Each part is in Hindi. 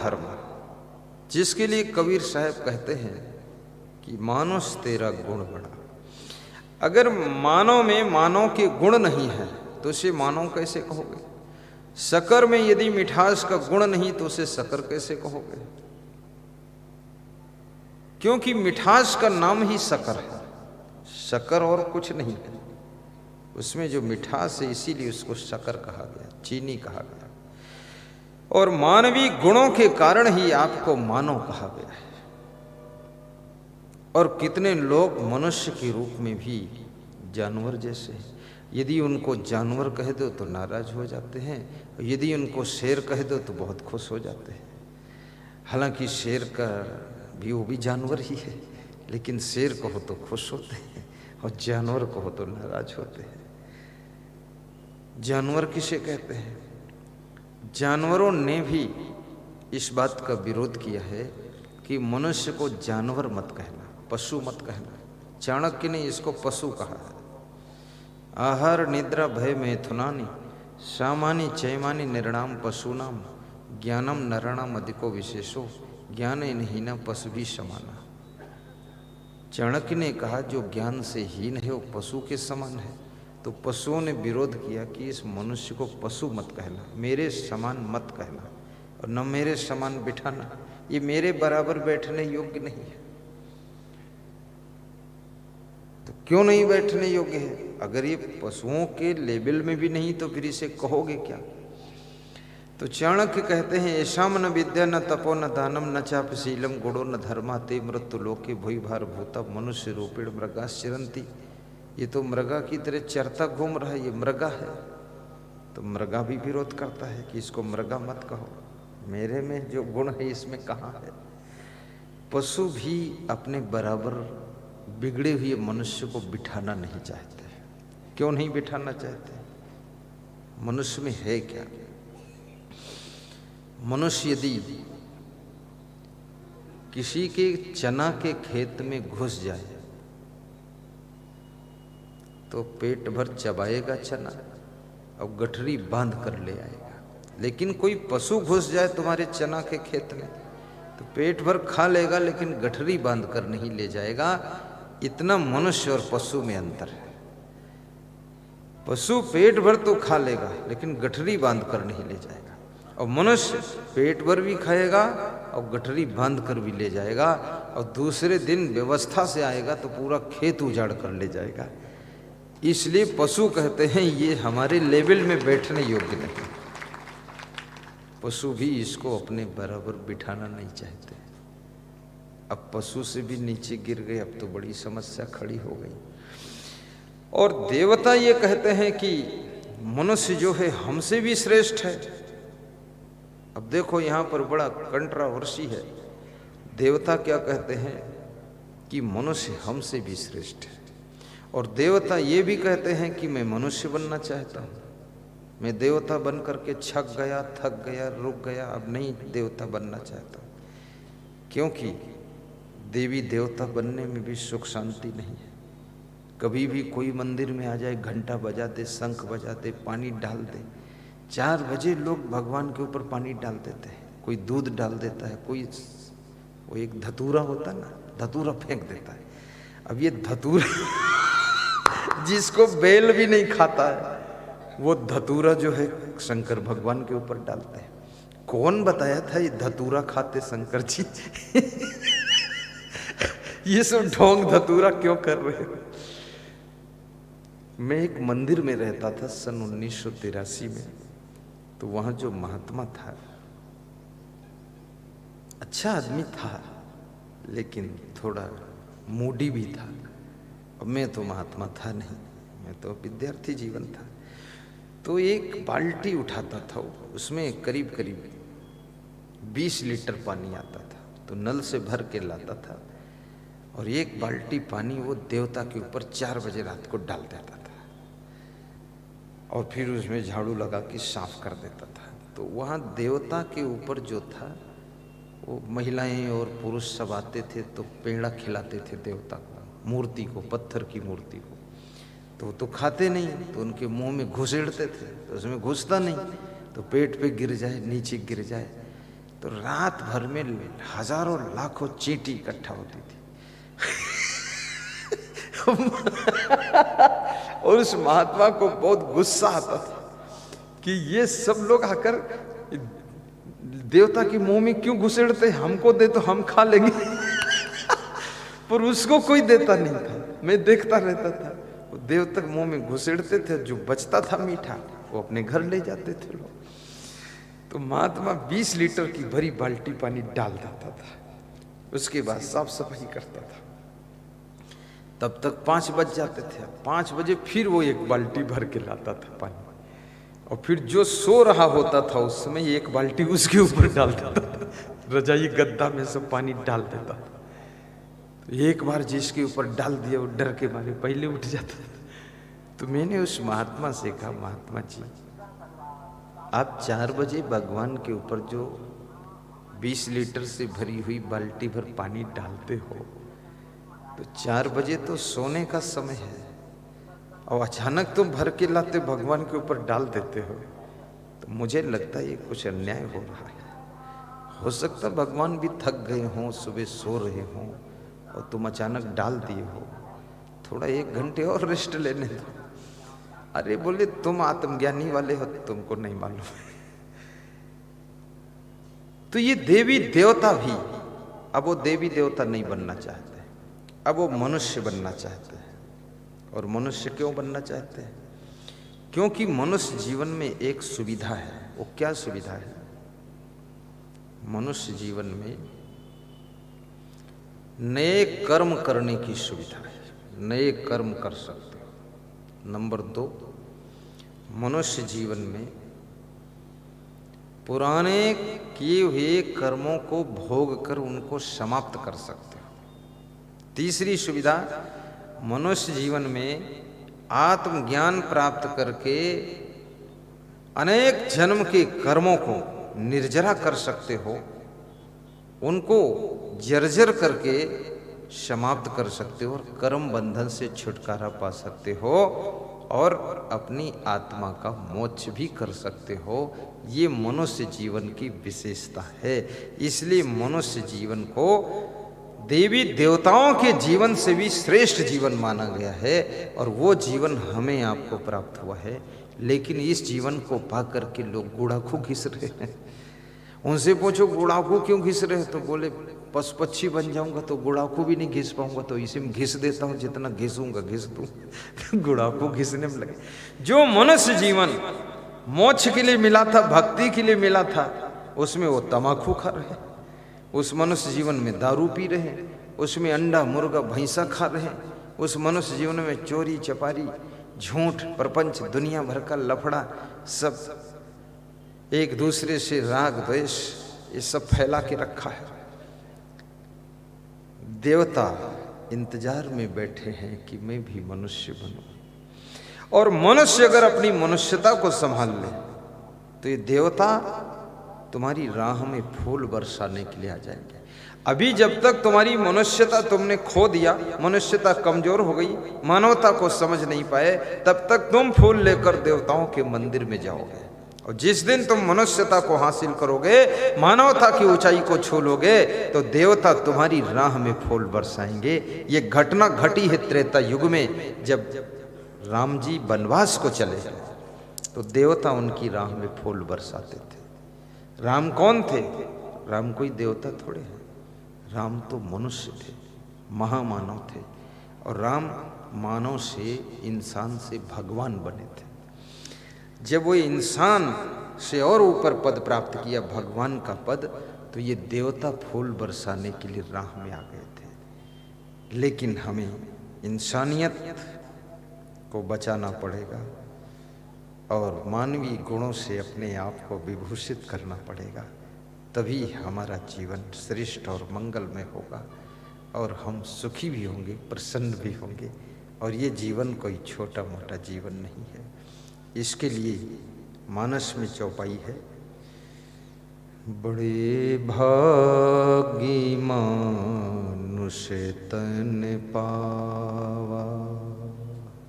धर्म, जिसके लिए कबीर साहब कहते हैं कि मानुष तेरा गुण बड़ा। अगर मानव में मानव के गुण नहीं है तो उसे मानव कैसे कहोगे? शक्कर में यदि मिठास का गुण नहीं तो उसे शक्कर कैसे कहोगे? क्योंकि मिठास का नाम ही शक्कर है, शक्कर और कुछ नहीं है। उसमें जो मिठास है इसीलिए उसको शक्कर कहा गया, चीनी कहा गया। और मानवीय गुणों के कारण ही आपको मानव कहा गया है। और कितने लोग मनुष्य के रूप में भी जानवर जैसे हैं। यदि उनको जानवर कह दो तो नाराज हो जाते हैं, यदि उनको शेर कह दो तो बहुत खुश हो जाते हैं। हालांकि शेर का भी वो भी जानवर ही है, लेकिन शेर कहो तो खुश होते हैं और जानवर कहो तो नाराज होते हैं। जानवर किसे कहते हैं? जानवरों ने भी इस बात का विरोध किया है कि मनुष्य को जानवर मत कहना, पशु मत कहना। चाणक्य ने इसको पशु कहा है। आहार निद्रा भय मैथुनानि सामानि चैमानि निर्णाम पशुनाम ज्ञानम नराणाम अधिको विशेषो ज्ञान इनहीना पशु भी समाना। चाणक्य ने कहा जो ज्ञान से हीन है वो पशु के समान है। तो पशुओं ने विरोध किया कि इस मनुष्य को पशु मत कहना, मेरे समान मत कहना और न मेरे समान बिठाना, ये मेरे बराबर बैठने योग्य नहीं है। तो क्यों नहीं बैठने योग्य है? अगर ये पशुओं के लेवल में भी नहीं तो फिर इसे कहोगे क्या? तो चाणक्य कहते हैं ऐशाम न विद्या न तपो न दानम न चापशीलम गुणो न धर्मा ते मृत्यु लोके भूई भार भूता मनुष्य रूपेण मृगाश्चरंती। ये तो मृगा की तरह चरता घूम रहा है, ये मृगा है। तो मृगा भी विरोध करता है कि इसको मृगा मत कहो, मेरे में जो गुण है इसमें कहाँ है? पशु भी अपने बराबर बिगड़े हुए मनुष्य को बिठाना नहीं चाहते। क्यों नहीं बिठाना चाहते? मनुष्य में है क्या? मनुष्य यदि किसी के चना के खेत में घुस जाए तो पेट भर चबाएगा चना और गठरी बांध कर ले आएगा। लेकिन कोई पशु घुस जाए तुम्हारे चना के खेत में तो पेट भर खा लेगा लेकिन गठरी बांध कर नहीं ले जाएगा। इतना मनुष्य और पशु में अंतर है। पशु पेट भर तो खा लेगा लेकिन गठरी बांध कर नहीं ले जाएगा, और मनुष्य पेट भर भी खाएगा और गठरी बांध कर भी ले जाएगा, और दूसरे दिन व्यवस्था से आएगा तो पूरा खेत उजाड़ कर ले जाएगा। इसलिए पशु कहते हैं ये हमारे लेवल में बैठने योग्य नहीं। पशु भी इसको अपने बराबर बिठाना नहीं चाहते। अब पशु से भी नीचे गिर गए, अब तो बड़ी समस्या खड़ी हो गई। और देवता ये कहते हैं कि मनुष्य जो है हमसे भी श्रेष्ठ है। अब देखो यहाँ पर बड़ा कंट्रोवर्सी है। देवता क्या कहते हैं कि मनुष्य हमसे भी श्रेष्ठ है, और देवता ये भी कहते हैं कि मैं मनुष्य बनना चाहता हूँ। मैं देवता बन करके छक गया, थक गया, रुक गया, अब नहीं देवता बनना चाहता। क्योंकि देवी देवता बनने में भी सुख शांति नहीं है। कभी भी कोई मंदिर में आ जाए, घंटा बजा दे, शंख बजा दे, पानी डाल दे। 4 बजे लोग भगवान के ऊपर पानी डाल देते हैं, कोई दूध डाल देता है, कोई वो एक धतूरा होता ना, धतूरा फेंक देता है। अब ये धतूरा जिसको बेल भी नहीं खाता है वो धतूरा जो है शंकर भगवान के ऊपर डालते हैं। कौन बताया था ये धतूरा खाते शंकर जी? ये सब ढोंग धतूरा क्यों कर रहे हो? मैं एक मंदिर में रहता था सन 1983 में। तो वहां जो महात्मा था, अच्छा आदमी था लेकिन थोड़ा मूडी भी था। अब मैं तो महात्मा था नहीं, मैं तो विद्यार्थी जीवन था। तो एक बाल्टी उठाता था, उसमें करीब करीब 20 लीटर पानी आता था। तो नल से भर के लाता था और एक बाल्टी पानी वो देवता के ऊपर 4 बजे रात को डाल देता था और फिर उसमें झाड़ू लगा के साफ कर देता था। तो वहाँ देवता के ऊपर जो था वो महिलाएं और पुरुष सब आते थे तो पेड़ा खिलाते थे देवता को, मूर्ति को, पत्थर की मूर्ति को। तो खाते नहीं, तो उनके मुंह में घुसेड़ते थे, तो उसमें घुसता नहीं, तो पेट पे गिर जाए, नीचे गिर जाए। तो रात भर में हजारों लाखों चींटी इकट्ठा होती थी। और उस महात्मा को बहुत गुस्सा आता था कि ये सब लोग आकर देवता के मुंह में क्यों घुसेड़ते, हमको दे तो हम खा लेंगे। पर उसको कोई देता नहीं था, मैं देखता रहता था। वो देवता के मुंह में घुसेड़ते थे, जो बचता था मीठा वो अपने घर ले जाते थे लोग। तो महात्मा 20 लीटर की भरी बाल्टी पानी डाल देता था, उसके बाद साफ सफाई करता था। तब तक 5 बज जाते थे। 5 बजे फिर वो एक बाल्टी भर के लाता था पानी, और फिर जो सो रहा होता था उस समय एक बाल्टी उसके ऊपर डाल देता था, रजाई गद्दा में सब पानी डाल देता था। तो एक बार जिसके ऊपर डाल दिया वो डर के मारे पहले उठ जाता था। तो मैंने उस महात्मा से कहा, महात्मा जी आप 4 बजे भगवान के ऊपर जो 20 लीटर से भरी हुई बाल्टी भर पानी डालते हो, तो 4 बजे तो सोने का समय है, और अचानक तुम भर के लाते भगवान के ऊपर डाल देते हो, तो मुझे लगता है ये कुछ अन्याय हो रहा है। हो सकता भगवान भी थक गए हों, सुबह सो रहे हों, और तुम अचानक डाल दिए हो, थोड़ा 1 घंटे और रेस्ट लेने दो। अरे बोले तुम आत्मज्ञानी वाले हो, तुमको नहीं मालूम। तो ये देवी देवता भी अब वो देवी देवता नहीं बनना चाहते, अब वो मनुष्य बनना चाहते हैं। और मनुष्य क्यों बनना चाहते हैं? क्योंकि मनुष्य जीवन में एक सुविधा है। वो क्या सुविधा है? मनुष्य जीवन में नए कर्म करने की सुविधा है, नए कर्म कर सकते हो। नंबर 2, मनुष्य जीवन में पुराने किए हुए कर्मों को भोग कर उनको समाप्त कर सकते हो। तीसरी सुविधा, मनुष्य जीवन में आत्मज्ञान प्राप्त करके अनेक जन्म के कर्मों को निर्जरा कर सकते हो, उनको जर्जर करके समाप्त कर सकते हो, और कर्म बंधन से छुटकारा पा सकते हो, और अपनी आत्मा का मोक्ष भी कर सकते हो। ये मनुष्य जीवन की विशेषता है। इसलिए मनुष्य जीवन को देवी देवताओं के जीवन से भी श्रेष्ठ जीवन माना गया है, और वो जीवन हमें आपको प्राप्त हुआ है। लेकिन इस जीवन को पा करके लोग गुड़ाखू घिस रहे हैं। उनसे पूछो गुड़ाखू क्यों घिस रहे हैं, तो बोले पशु पक्षी बन जाऊंगा तो गुड़ाखू भी नहीं घिस पाऊंगा, तो इसे में घिस देता हूं, जितना घिसूंगा घिस दूं। गुड़ाखू घिसने में लगे। जो मनुष्य जीवन मोक्ष के लिए मिला था, भक्ति के लिए मिला था, उसमें वो तमाकू खा रहे, उस मनुष्य जीवन में दारू पी रहे, उसमें अंडा मुर्गा भैंसा खा रहे, उस मनुष्य जीवन में चोरी चपारी झूठ प्रपंच दुनिया भर का लफड़ा, सब एक दूसरे से राग द्वेष, ये सब फैला के रखा है। देवता इंतजार में बैठे हैं कि मैं भी मनुष्य बनूं, और मनुष्य अगर अपनी मनुष्यता को संभाल ले तो ये देवता तुम्हारी राह में फूल बरसाने के लिए आ जाएंगे। अभी जब तक तुम्हारी मनुष्यता तुमने खो दिया, मनुष्यता कमजोर हो गई, मानवता को समझ नहीं पाए, तब तक तुम फूल लेकर देवताओं के मंदिर में जाओगे। और जिस दिन तुम मनुष्यता को हासिल करोगे, मानवता की ऊंचाई को छू लोगे, तो देवता तुम्हारी राह में फूल बरसाएंगे। ये घटना घटी है त्रेता युग में, जब राम जी वनवास को चले तो देवता उनकी राह में फूल बरसाते थे। राम कौन थे? राम कोई देवता थोड़े हैं, राम तो मनुष्य थे, महामानव थे। और राम मानव से, इंसान से भगवान बने थे। जब वो इंसान से और ऊपर पद प्राप्त किया, भगवान का पद, तो ये देवता फूल बरसाने के लिए राह में आ गए थे। लेकिन हमें इंसानियत को बचाना पड़ेगा और मानवीय गुणों से अपने आप को विभूषित करना पड़ेगा, तभी हमारा जीवन श्रेष्ठ और मंगलमय होगा, और हम सुखी भी होंगे, प्रसन्न भी होंगे। और ये जीवन कोई छोटा मोटा जीवन नहीं है। इसके लिए मानस में चौपाई है, बड़े भागी मानुष तन पावा।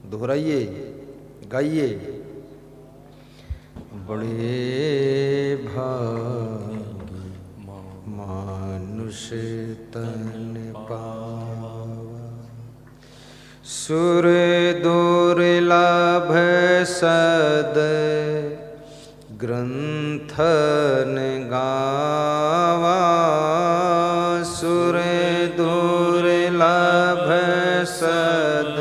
दोहराइए, गाइए, बड़े भागी मानुष तन पावा। सुर दुर्लभ सद ग्रंथन गावा। सुर दुर्लभ सद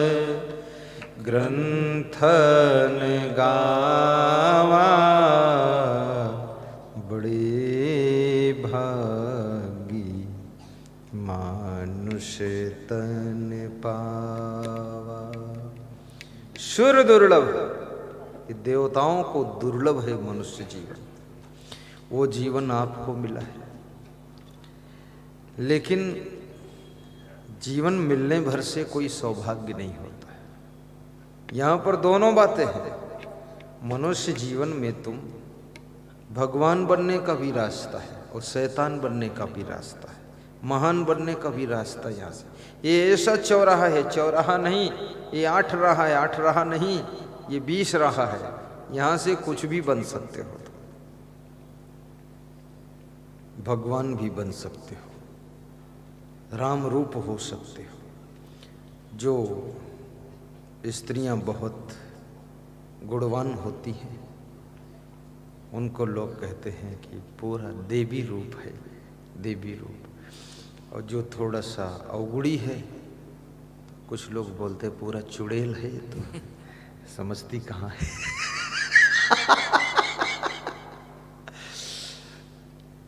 ग्रंथन गावा। बड़े भागी मानुष तन पावा। सुर दुर्लभ, देवताओं को दुर्लभ है मनुष्य जीवन, वो जीवन आपको मिला है। लेकिन जीवन मिलने भर से कोई सौभाग्य नहीं होता है। यहां पर दोनों बातें हैं। मनुष्य जीवन में तुम भगवान बनने का भी रास्ता है और शैतान बनने का भी रास्ता है, महान बनने का भी रास्ता यहाँ से। ये ऐसा चौराहा है, चौराहा नहीं, ये 8 राह है, 8 राह नहीं, ये 20 राह है। यहाँ से कुछ भी बन सकते हो, भगवान भी बन सकते हो, राम रूप हो सकते हो। जो स्त्रियां बहुत गुणवान होती हैं उनको लोग कहते हैं कि पूरा देवी रूप है, देवी रूप। और जो थोड़ा सा अवगुड़ी है, कुछ लोग बोलते हैं पूरा चुड़ैल है, तो समझती कहाँ है।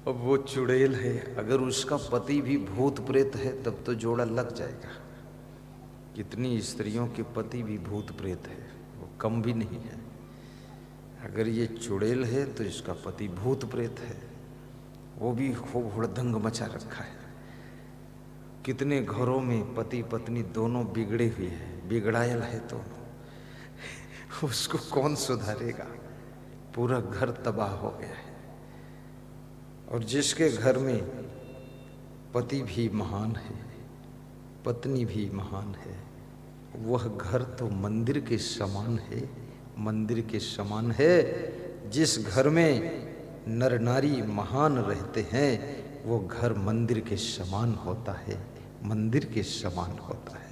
अब वो चुड़ैल है, अगर उसका पति भी भूत प्रेत है तब तो जोड़ा लग जाएगा। कितनी स्त्रियों के पति भी भूत प्रेत है, वो कम भी नहीं है। अगर ये चुड़ैल है तो इसका पति भूत प्रेत है, वो भी खूब हुड़दंग मचा रखा है। कितने घरों में पति पत्नी दोनों बिगड़े हुए हैं, बिगड़ायल है दोनों, उसको कौन सुधारेगा? पूरा घर तबाह हो गया है। और जिसके घर में पति भी महान है, पत्नी भी महान है, वह घर तो मंदिर के समान है, मंदिर के समान है। जिस घर में नर नारी महान रहते हैं वो घर मंदिर के समान होता है, मंदिर के समान होता है।